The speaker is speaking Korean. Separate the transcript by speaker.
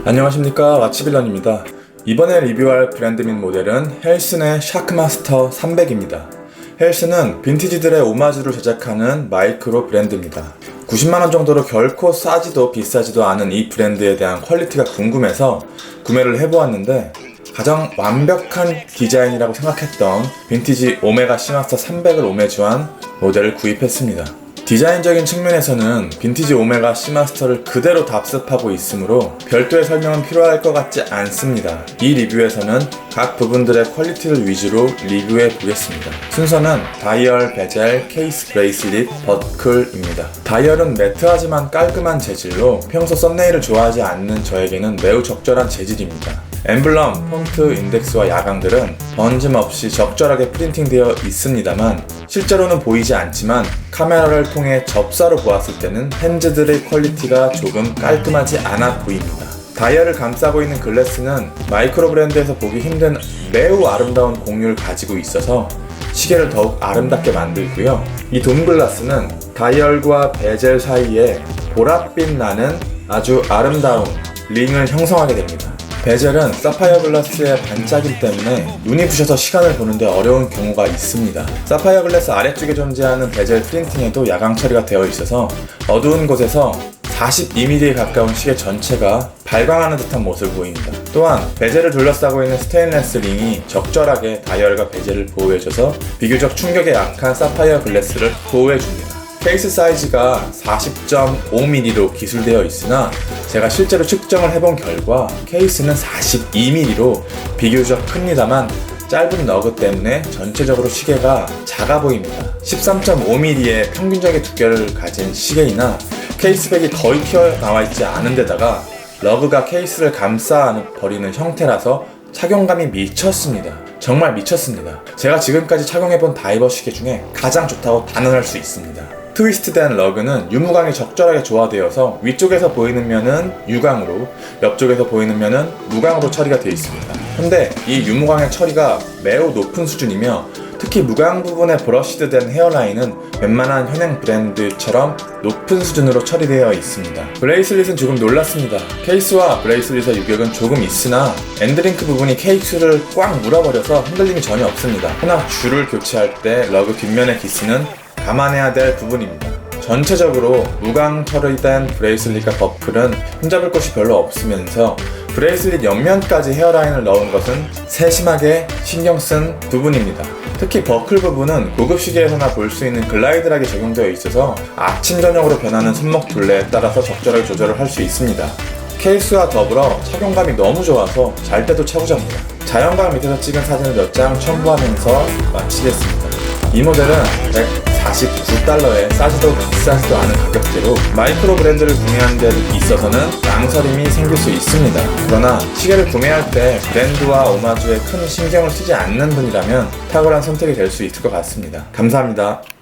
Speaker 1: 안녕하십니까, 와치빌런입니다. 이번에 리뷰할 브랜드 및 모델은 헬슨의 샤크마스터 300입니다. 헬슨은 빈티지들의 오마주를 제작하는 마이크로 브랜드입니다. 90만원 정도로 결코 싸지도 비싸지도 않은 이 브랜드에 대한 퀄리티가 궁금해서 구매를 해보았는데, 가장 완벽한 디자인이라고 생각했던 빈티지 오메가 시마스터 300을 오매주한 모델을 구입했습니다. 디자인적인 측면에서는 빈티지 오메가 시마스터를 그대로 답습하고 있으므로 별도의 설명은 필요할 것 같지 않습니다. 이 리뷰에서는 각 부분들의 퀄리티를 위주로 리뷰해 보겠습니다. 순서는 다이얼, 베젤, 케이스, 브레이슬릿, 버클입니다. 다이얼은 매트하지만 깔끔한 재질로 평소 썸네일을 좋아하지 않는 저에게는 매우 적절한 재질입니다. 엠블럼, 폰트, 인덱스와 야광들은 번짐없이 적절하게 프린팅되어 있습니다만 실제로는 보이지 않지만 카메라를 통해 접사로 보았을 때는 핸즈들의 퀄리티가 조금 깔끔하지 않아 보입니다. 다이얼을 감싸고 있는 글래스는 마이크로 브랜드에서 보기 힘든 매우 아름다운 곡률을 가지고 있어서 시계를 더욱 아름답게 만들고요. 이 돔글라스는 다이얼과 베젤 사이에 보랏빛 나는 아주 아름다운 링을 형성하게 됩니다. 베젤은 사파이어 글라스의 반짝임 때문에 눈이 부셔서 시간을 보는데 어려운 경우가 있습니다. 사파이어 글라스 아래쪽에 존재하는 베젤 프린팅에도 야광 처리가 되어 있어서 어두운 곳에서 42mm에 가까운 시계 전체가 발광하는 듯한 모습을 보입니다. 또한 베젤을 둘러싸고 있는 스테인레스 링이 적절하게 다이얼과 베젤을 보호해줘서 비교적 충격에 약한 사파이어 글라스를 보호해줍니다. 케이스 사이즈가 40.5mm로 기술되어 있으나 제가 실제로 측정을 해본 결과 케이스는 42mm로 비교적 큽니다만 짧은 너그 때문에 전체적으로 시계가 작아 보입니다. 13.5mm의 평균적인 두께를 가진 시계이나 케이스백이 거의 튀어나와 있지 않은 데다가 러그가 케이스를 감싸버리는 형태라서 착용감이 미쳤습니다. 정말 미쳤습니다. 제가 지금까지 착용해본 다이버 시계 중에 가장 좋다고 단언할 수 있습니다. 트위스트된 러그는 유무광이 적절하게 조화되어서 위쪽에서 보이는 면은 유광으로, 옆쪽에서 보이는 면은 무광으로 처리가 되어 있습니다. 근데 이 유무광의 처리가 매우 높은 수준이며 특히 무광 부분에 브러쉬드된 헤어라인은 웬만한 현행 브랜드처럼 높은 수준으로 처리되어 있습니다. 브레이슬릿은 조금 놀랐습니다. 케이스와 브레이슬릿의 유격은 조금 있으나 엔드링크 부분이 케이스를 꽉 물어버려서 흔들림이 전혀 없습니다. 하나 줄을 교체할 때 러그 뒷면의 기스는 감안해야 될 부분입니다. 전체적으로 무광 처리된 브레이슬릿과 버클은 흠잡을 곳이 별로 없으면서 브레이슬릿 옆면까지 헤어라인을 넣은 것은 세심하게 신경 쓴 부분입니다. 특히 버클 부분은 고급 시계에서나 볼 수 있는 글라이드락이 적용되어 있어서 아침 저녁으로 변하는 손목 둘레에 따라서 적절하게 조절을 할 수 있습니다. 케이스와 더불어 착용감이 너무 좋아서 잘 때도 최고조입니다. 자연광 밑에서 찍은 사진을 몇 장 첨부하면서 마치겠습니다. 이 모델은 149달러에 싸지도 비싸지도 않은 가격대로 마이크로 브랜드를 구매하는 데 있어서는 망설임이 생길 수 있습니다. 그러나 시계를 구매할 때 브랜드와 오마주에 큰 신경을 쓰지 않는 분이라면 탁월한 선택이 될 수 있을 것 같습니다. 감사합니다.